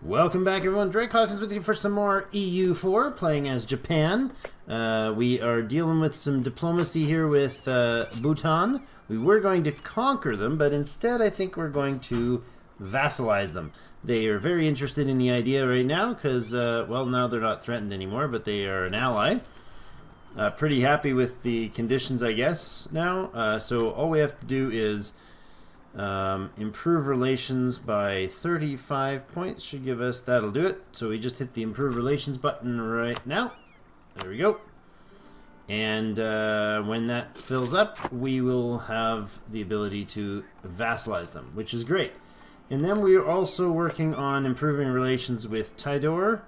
Welcome back, everyone. Drake Hawkins with you for some more EU4, playing as Japan. We are dealing with some diplomacy here with Bhutan. We were going to conquer them, but instead I think we're going to vassalize them. They are very interested in the idea right now because, well, now they're not threatened anymore, but they are an ally. Pretty happy with the conditions, I guess, now. So all we have to do is improve relations by 35 points. Should give us, that'll do it. So we just hit the improve relations button right now. There we go. And when that fills up, we will have the ability to vassalize them, which is great. And then we are also working on improving relations with Tidor.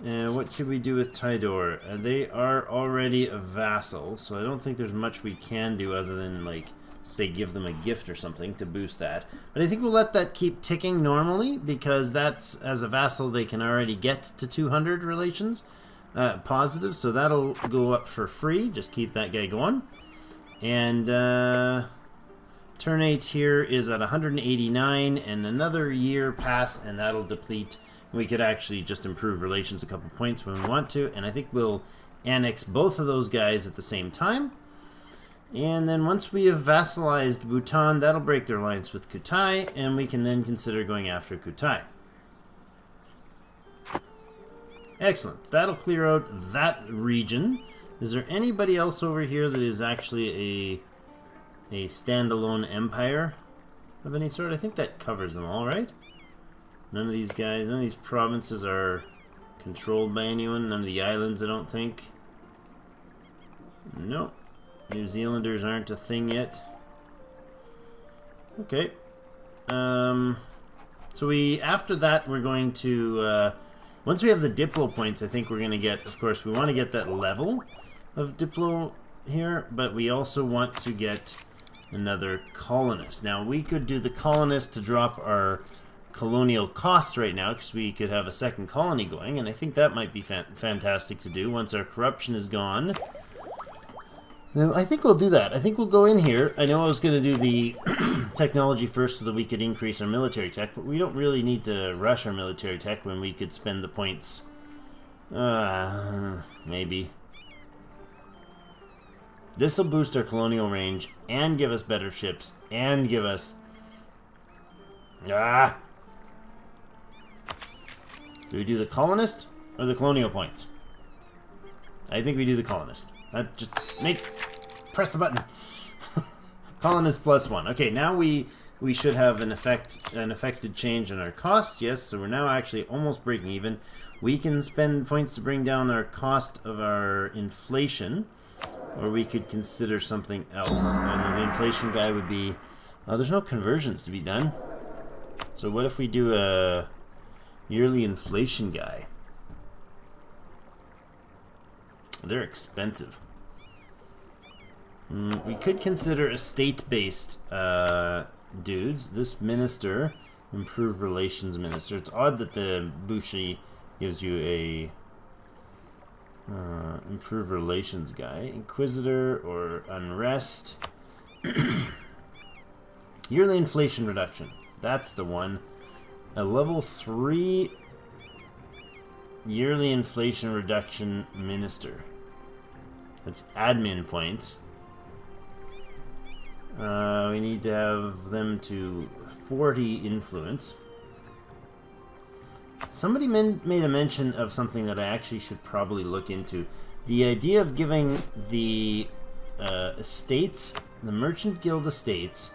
What could we do with Tidor? They are already a vassal, so I don't think there's much we can do other than, like, say, give them a gift or something to boost that. But I think we'll let that keep ticking normally, because that's, as a vassal, they can already get to 200 relations positive, so that'll go up for free. Just keep that guy going. And turn 8 here is at 189, and another year pass, and that'll deplete. We could actually just improve relations a couple points when we want to, and I think we'll annex both of those guys at the same time. And then once we have vassalized Bhutan, that'll break their alliance with Kutai, and we can then consider going after Kutai. Excellent. That'll clear out that region. Is there anybody else over here that is actually a standalone empire of any sort? I think that covers them all, right? None of these guys, none of these provinces are controlled by anyone. None of the islands, I don't think. Nope. New Zealanders aren't a thing yet. Okay. So after that, we're going to, once we have the Diplo points, I think we're going to get, of course, we want to get that level of Diplo here, but we also want to get another colonist. Now, we could do the colonist to drop our colonial cost right now, because we could have a second colony going, and I think that might be fantastic to do once our corruption is gone. I think we'll do that. I think we'll go in here. I know I was going to do the technology first so that we could increase our military tech, but we don't really need to rush our military tech when we could spend the points. Maybe. This will boost our colonial range and give us better ships and give us... Do we do the colonist or the colonial points? I think we do the colonist. Just press the button. Colonist +1. Okay, now we should have an affected change in our costs. Yes, so we're now actually almost breaking even. We can spend points to bring down our cost of our inflation, or we could consider something else. And the inflation guy would be... there's no conversions to be done. So what if we do a yearly inflation guy? They're expensive. We could consider estate-based dudes. This minister, improved relations minister. It's odd that the Bushi gives you a improved relations guy. Inquisitor or unrest. Yearly inflation reduction. That's the one. A level 3 yearly inflation reduction minister. That's admin points. We need to have them to 40 influence. Somebody made a mention of something that I actually should probably look into. The idea of giving the estates, the Merchant Guild estates,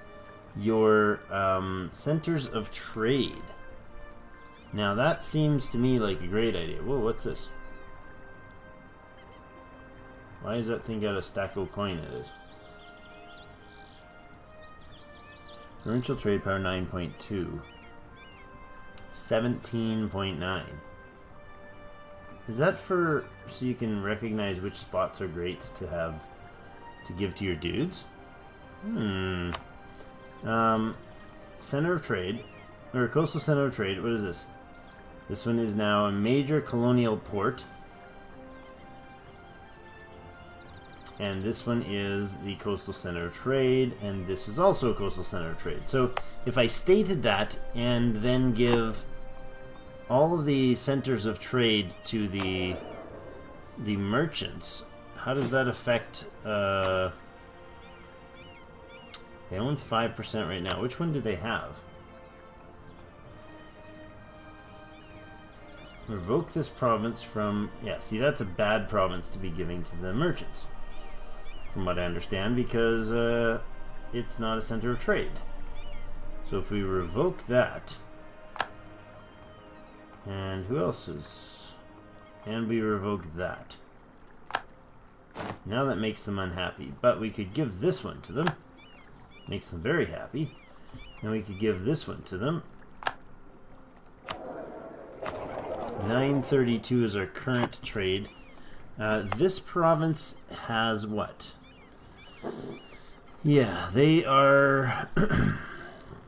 your centers of trade. Now that seems to me like a great idea. Whoa, what's this? Why does that thing got a stack of coin in it? Provincial trade power 9.2. 17.9. Is that for so you can recognize which spots are great to have to give to your dudes? Center of trade, or coastal center of trade. What is this? This one is now a major colonial port. And this one is the coastal center of trade, and this is also a coastal center of trade. So if I stated that and then give all of the centers of trade to the merchants, how does that affect... they own 5% right now. Which one do they have? Revoke this province from... Yeah, see, that's a bad province to be giving to the merchants, from what I understand, because it's not a center of trade. So if we revoke that... And who else is... And we revoke that. Now that makes them unhappy. But we could give this one to them. Makes them very happy. And we could give this one to them. 932 is our current trade. This province has what? Yeah, they are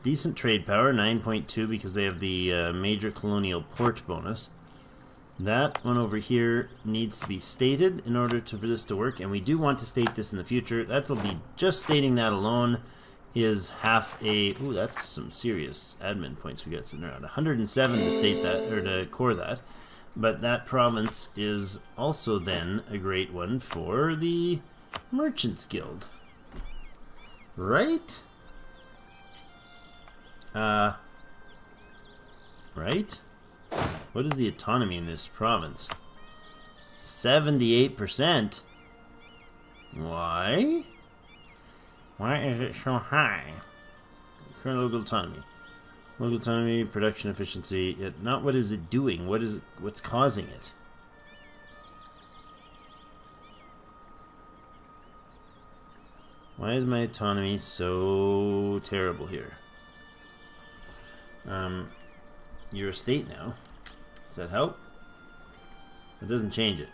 decent trade power, 9.2, because they have the major colonial port bonus. That one over here needs to be stated in order for this to work, and we do want to state this in the future. That'll be just stating that alone is half a... Ooh, that's some serious admin points we got sitting around. 107 to state that, or to core that. But that province is also then a great one for the Merchants Guild. Right? Right? What is the autonomy in this province? 78%? Why? Why is it so high? Current local autonomy. Local autonomy, production efficiency. Not what is it doing, what is it, what's causing it? Why is my autonomy so terrible here? You're a state now. Does that help? It doesn't change it.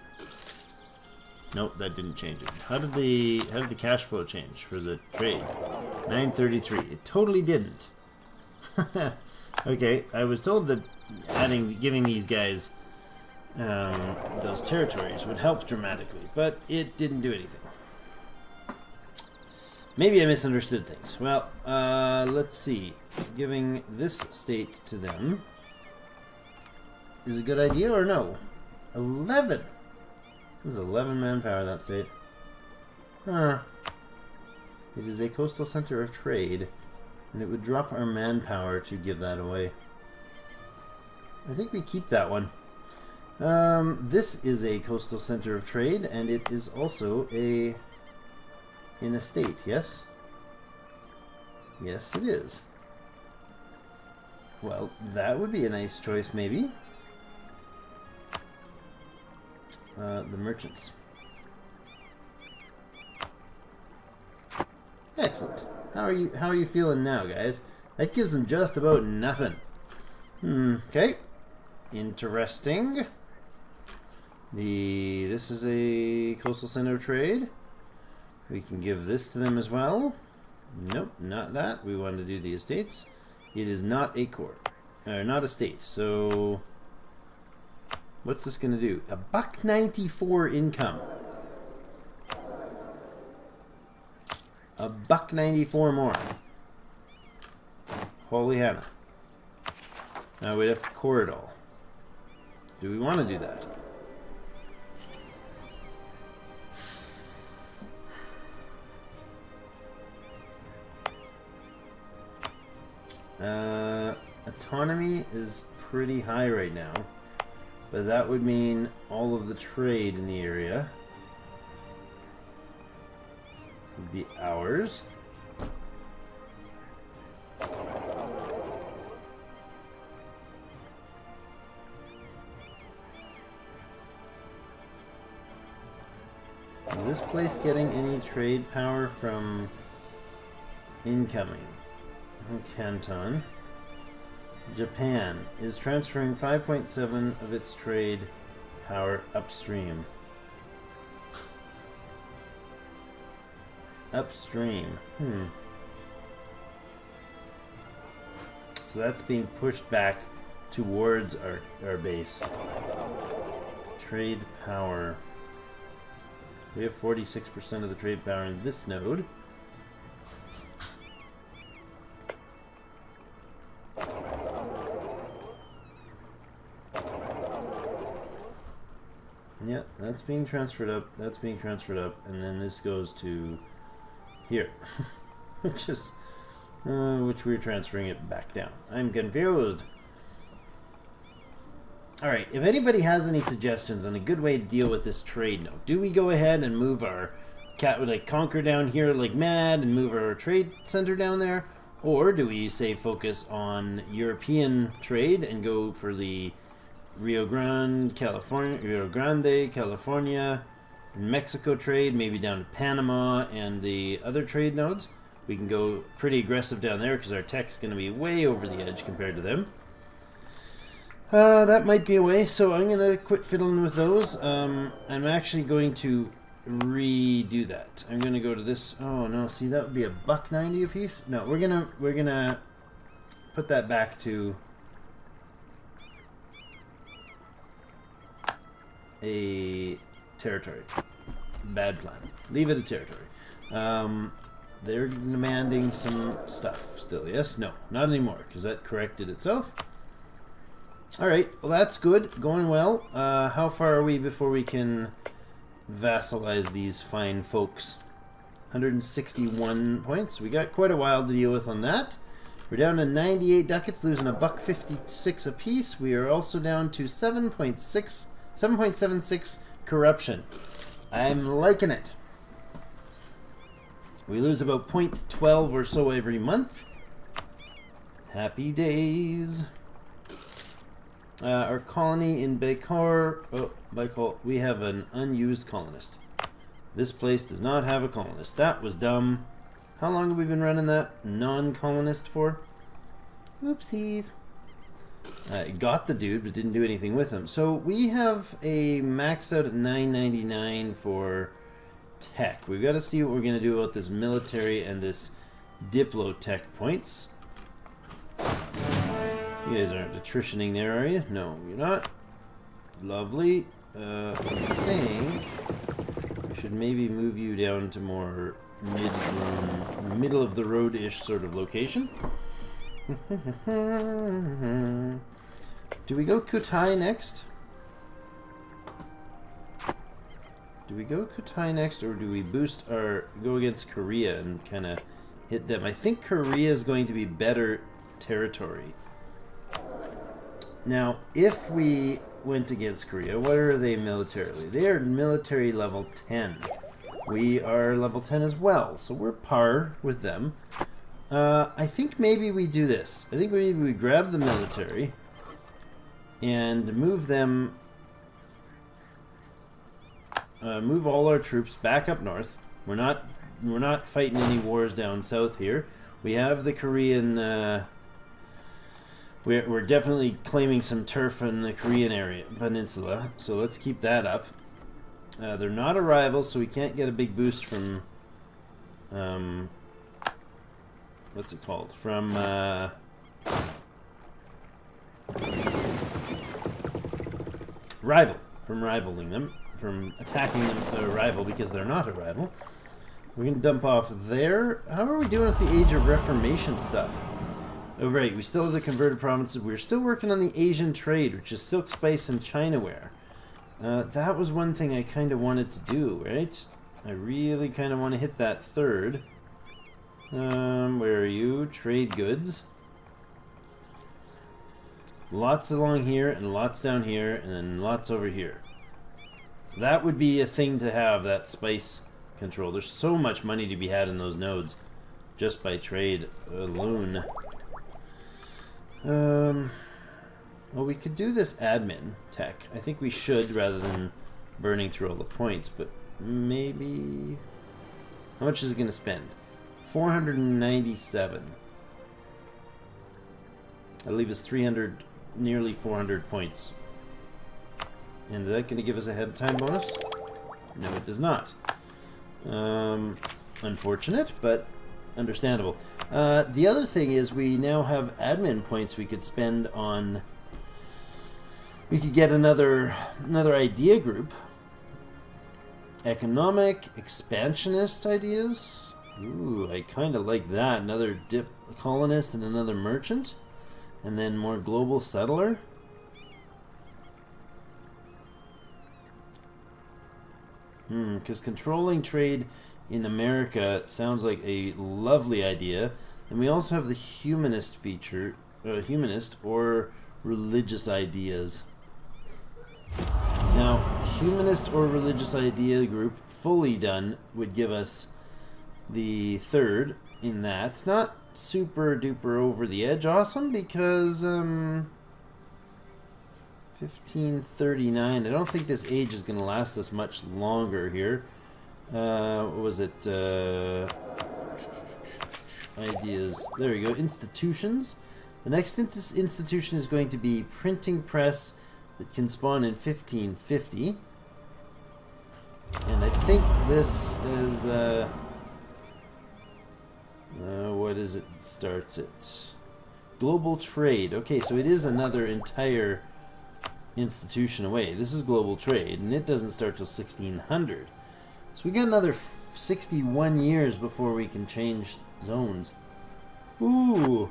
Nope, that didn't change it. How did the cash flow change for the trade? 933. It totally didn't. Okay, I was told that giving these guys those territories would help dramatically, but it didn't do anything. Maybe I misunderstood things. Well, let's see. Giving this state to them is a good idea or no? 11. There's 11 manpower, that state. Huh. It is a coastal center of trade, and it would drop our manpower to give that away. I think we keep that one. This is a coastal center of trade, and it is also an estate, yes? Yes, it is. Well, that would be a nice choice, maybe. The merchants. Excellent. How are you feeling now, guys? That gives them just about nothing. Okay. Interesting. This is a coastal center of trade. We can give this to them as well. Nope, not that. We want to do the estates. It is not a court, not a state. So what's this going to do? $1.94 income. $1.94 more. Holy Hannah. Now we'd have to core it all. Do we want to do that? Autonomy is pretty high right now, but that would mean all of the trade in the area would be ours. Is this place getting any trade power from incoming? Canton. Japan is transferring 5.7 of its trade power upstream. Upstream. So that's being pushed back towards our base. Trade power. We have 46% of the trade power in this node. Yeah, that's being transferred up. That's being transferred up, and then this goes to here, which is which we're transferring it back down. I'm confused. All right. If anybody has any suggestions on a good way to deal with this trade node, do we go ahead and move our like conquer down here like mad and move our trade center down there, or do we say focus on European trade and go for the Rio Grande, California, Mexico trade, maybe down to Panama and the other trade nodes? We can go pretty aggressive down there because our tech's going to be way over the edge compared to them. That might be a way, so I'm going to quit fiddling with those. I'm actually going to redo that. I'm going to go to this. Oh no, see, that would be $1.90 a piece. No, we're gonna put that back to a territory. Bad plan. Leave it a territory. They're demanding some stuff still. Yes? No. Not anymore, because that corrected itself. Alright, well that's good. Going well. How far are we before we can vassalize these fine folks? 161 points. We got quite a while to deal with on that. We're down to 98 ducats, losing $1.56 a piece. We are also down to 7.76 corruption. I'm liking it. We lose about 0.12 or so every month. Happy days. Our colony in Baikal, we have an unused colonist. This place does not have a colonist. That was dumb. How long have we been running that non-colonist for? Oopsies. Got the dude, but didn't do anything with him. So we have a max out at $9.99 for tech. We've got to see what we're going to do about this military and this Diplo-tech points. You guys aren't attritioning there, are you? No, you're not. Lovely. I think we should maybe move you down to more middle of the road-ish sort of location. Do we go Kutai next? Do we go Kutai next, or do we boost our go against Korea and kind of hit them? I think Korea is going to be better territory. Now, if we went against Korea, what are they militarily? They are military level 10. We are level 10 as well, so we're par with them. I think maybe we do this. I think maybe we grab the military and move them, move all our troops back up north. We're not fighting any wars down south here. We have the Korean. We're definitely claiming some turf in the Korean area, peninsula, so let's keep that up. They're not a rival, so we can't get a big boost from, what's it called? From, rivaling them, from attacking a rival because they're not a rival. We're going to dump off there. How are we doing with the Age of Reformation stuff? Oh, right, we still have the converted provinces. We're still working on the Asian trade, which is silk, spice, and Chinaware. That was one thing I kind of wanted to do, right? I really kind of want to hit that third. Where are you? Trade goods. Lots along here, and lots down here, and then lots over here. That would be a thing to have, that spice control. There's so much money to be had in those nodes, just by trade alone. Well, we could do this admin tech. I think we should, rather than burning through all the points, but maybe... How much is it going to spend? 497. That'll leave us 300, nearly 400 points. And is that going to give us a head time bonus? No, it does not. Unfortunate, but understandable. The other thing is we now have admin points we could spend on... We could get another idea group. Economic, expansionist ideas. Ooh, I kind of like that. Another colonist and another merchant. And then more global settler. Because controlling trade in America sounds like a lovely idea. And we also have the humanist feature, humanist or religious ideas. Now, humanist or religious idea group fully done would give us the third in that. Not super duper over the edge awesome because 1539. I don't think this age is going to last us much longer here. What was it? Ideas. There we go. Institutions. The next institution is going to be printing press that can spawn in 1550. And I think this is what is it that starts it? Global trade. Okay, so it is another entire institution away. This is global trade, and it doesn't start till 1600. So we got another 61 years before we can change zones. Ooh.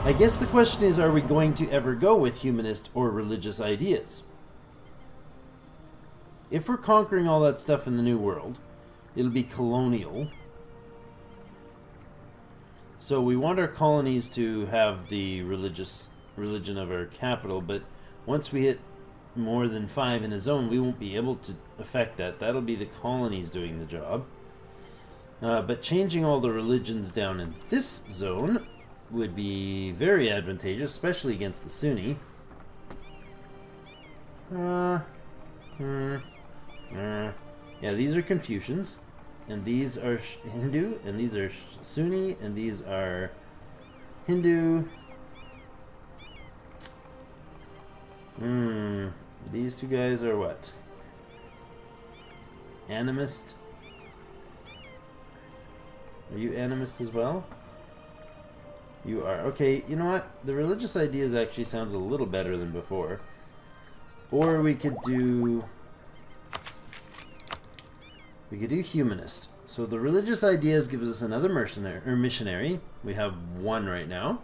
I guess the question is, are we going to ever go with humanist or religious ideas? If we're conquering all that stuff in the New World, it'll be colonial. So we want our colonies to have the religion of our capital, but once we hit more than 5 in a zone, we won't be able to affect that. That'll be the colonies doing the job. But changing all the religions down in this zone would be very advantageous, especially against the Sunni. Yeah, these are Confucians, and these are Hindu, and these are Sunni, and these are Hindu. These two guys are what? Animist? Are you animist as well? You are. Okay, you know what? The religious ideas actually sounds a little better than before. Or we could do... humanist. So the religious ideas gives us another mercenary or missionary. We have one right now.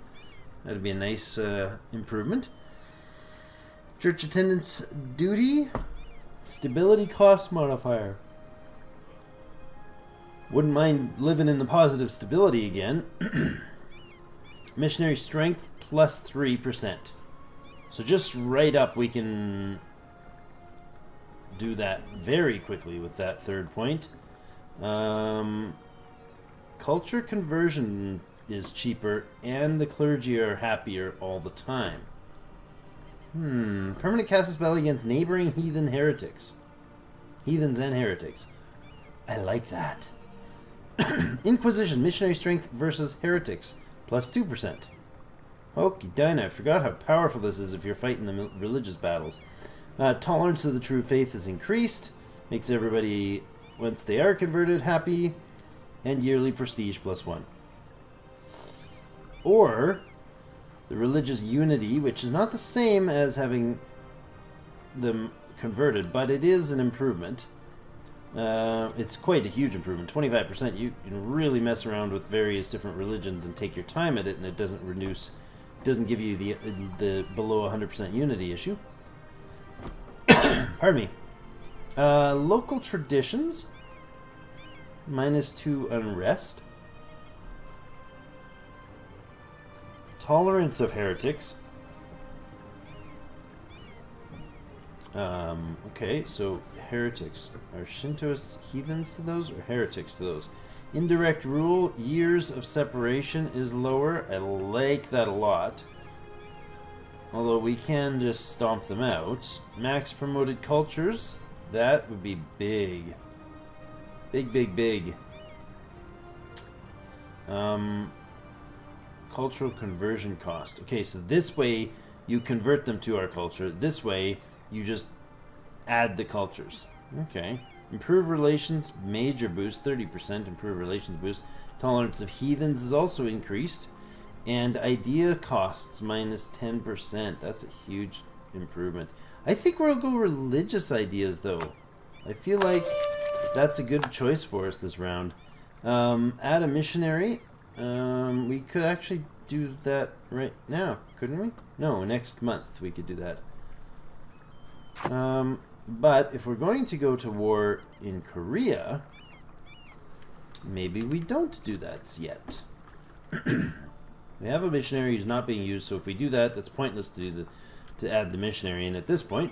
That'd be a nice improvement. Church attendance duty. Stability cost modifier. Wouldn't mind living in the positive stability again. Missionary strength plus 3%. So just right up, we can do that very quickly with that third point. Culture conversion is cheaper, and the clergy are happier all the time. Permanent casus belli against neighboring heathen heretics. Heathens and heretics. I like that. Inquisition, missionary strength versus heretics. Plus 2%. Okie Dinah, I forgot how powerful this is if you're fighting the religious battles. Tolerance of the true faith is increased. Makes everybody, once they are converted, happy. And yearly prestige plus 1. Or the religious unity, which is not the same as having them converted, but it is an improvement. It's quite a huge improvement. 25%. You can really mess around with various different religions and take your time at it, and it doesn't reduce, doesn't give you the below 100% unity issue. Pardon me. Local traditions. -2 unrest. Tolerance of heretics. Okay, so heretics. Are Shintoists heathens to those or heretics to those? Indirect rule, years of separation is lower. I like that a lot. Although we can just stomp them out. Max promoted cultures. That would be big. Big, big, big. Cultural conversion cost. Okay, so this way you convert them to our culture. This way you just add the cultures. Okay. Improve relations, major boost, 30%. Improve relations boost. Tolerance of heathens is also increased. And idea costs -10%. That's a huge improvement. I think we'll go religious ideas, though. I feel like that's a good choice for us this round. Add a missionary. We could actually do that right now, couldn't we? No, next month we could do that. But if we're going to go to war in Korea, maybe we don't do that yet. We have a missionary who's not being used, so if we do that, that's pointless to add the missionary in at this point.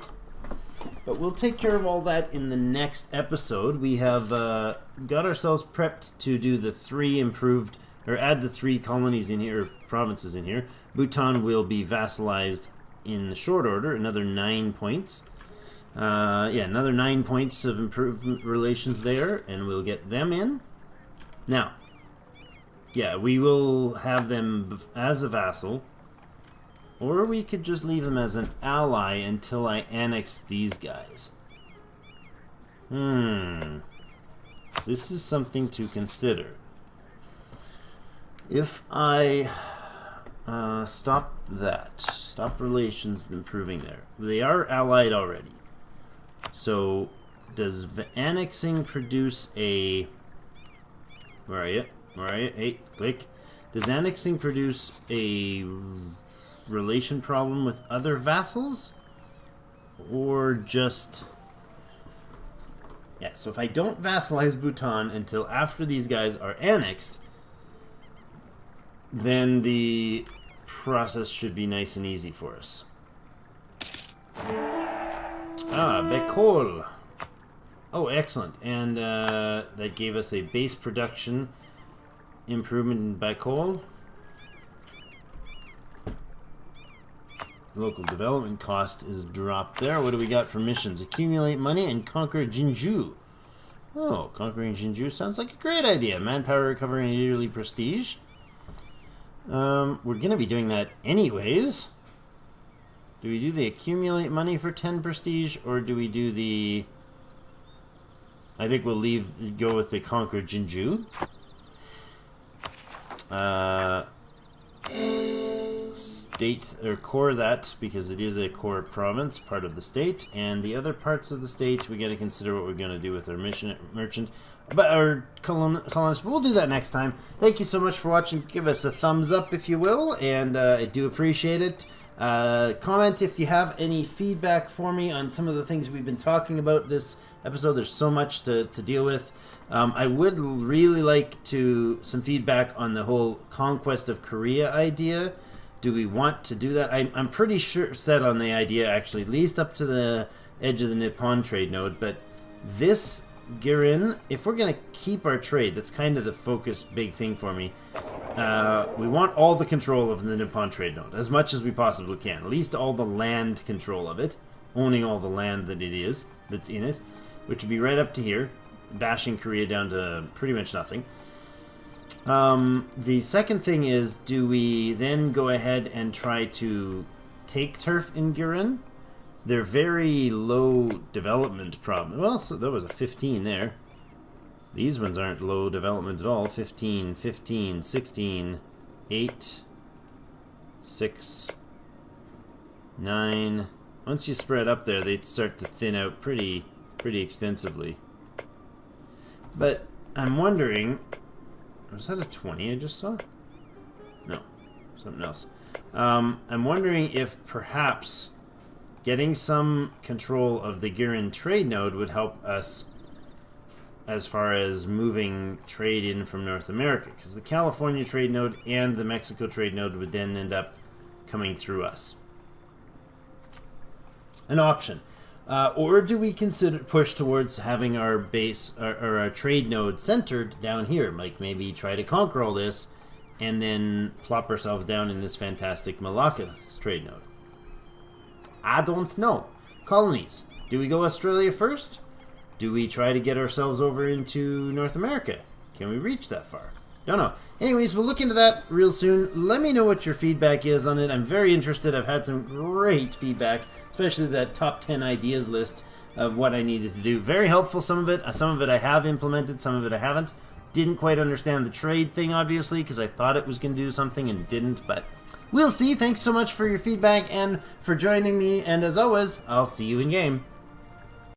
But we'll take care of all that in the next episode. We have got ourselves prepped to do the 3 improved, or add the 3 colonies in here, or provinces in here. Bhutan will be vassalized in short order, another 9 points. Another 9 points of improved relations there, and we'll get them in. Now, yeah, we will have them as a vassal, or we could just leave them as an ally until I annex these guys. This is something to consider. If I stop relations improving there. They are allied already. So, does annexing produce a... Where are you? Where are you? Hey, click. Does annexing produce a relation problem with other vassals? Or just... Yeah, so if I don't vassalize Bhutan until after these guys are annexed, then the process should be nice and easy for us. Bekol. Oh, excellent. And that gave us a base production improvement in Bekol. Local development cost is dropped there. What do we got for missions? Accumulate money and conquer Jinju. Oh, conquering Jinju sounds like a great idea. Manpower recovery and yearly prestige. We're going to be doing that anyways. Do we do the accumulate money for 10 prestige, or do we do the... I think we'll go with the conquer Jinju. State, or core that, because it is a core province, part of the state, and the other parts of the state, we got to consider what we're going to do with our merchant, but our colonist, but we'll do that next time. Thank you so much for watching. Give us a thumbs up if you will, and I do appreciate it. Comment if you have any feedback for me on some of the things we've been talking about this episode. There's so much to deal with. I would really like some feedback on the whole conquest of Korea idea. Do we want to do that? I'm pretty sure set on the idea, actually, at least up to the edge of the Nippon trade node. But this Girin, if we're going to keep our trade, that's kind of the focus big thing for me. We want all the control of the Nippon trade node, as much as we possibly can. At least all the land control of it, owning all the land that's in it, which would be right up to here, bashing Korea down to pretty much nothing. The second thing is, do we then go ahead and try to take turf in Girin? They're very low development problem. Well, so that was a 15 there. These ones aren't low development at all. 15, 15, 16, 8, 6, 9. Once you spread up there, they start to thin out pretty extensively. But I'm wondering... Was that a 20 I just saw? No, something else. I'm wondering if perhaps getting some control of the Girin trade node would help us as far as moving trade in from North America, because the California trade node and the Mexico trade node would then end up coming through us. An option. Or do we push towards having our base, or our trade node centered down here? Like maybe try to conquer all this and then plop ourselves down in this fantastic Malacca's trade node? I don't know. Colonies. Do we go Australia first? Do we try to get ourselves over into North America? Can we reach that far? Don't know. Anyways, we'll look into that real soon. Let me know what your feedback is on it. I'm very interested. I've had some great feedback, especially that top 10 ideas list of what I needed to do. Very helpful, some of it. Some of it I have implemented, some of it I haven't. Didn't quite understand the trade thing, obviously, because I thought it was going to do something and didn't, but we'll see. Thanks so much for your feedback and for joining me, and as always, I'll see you in game.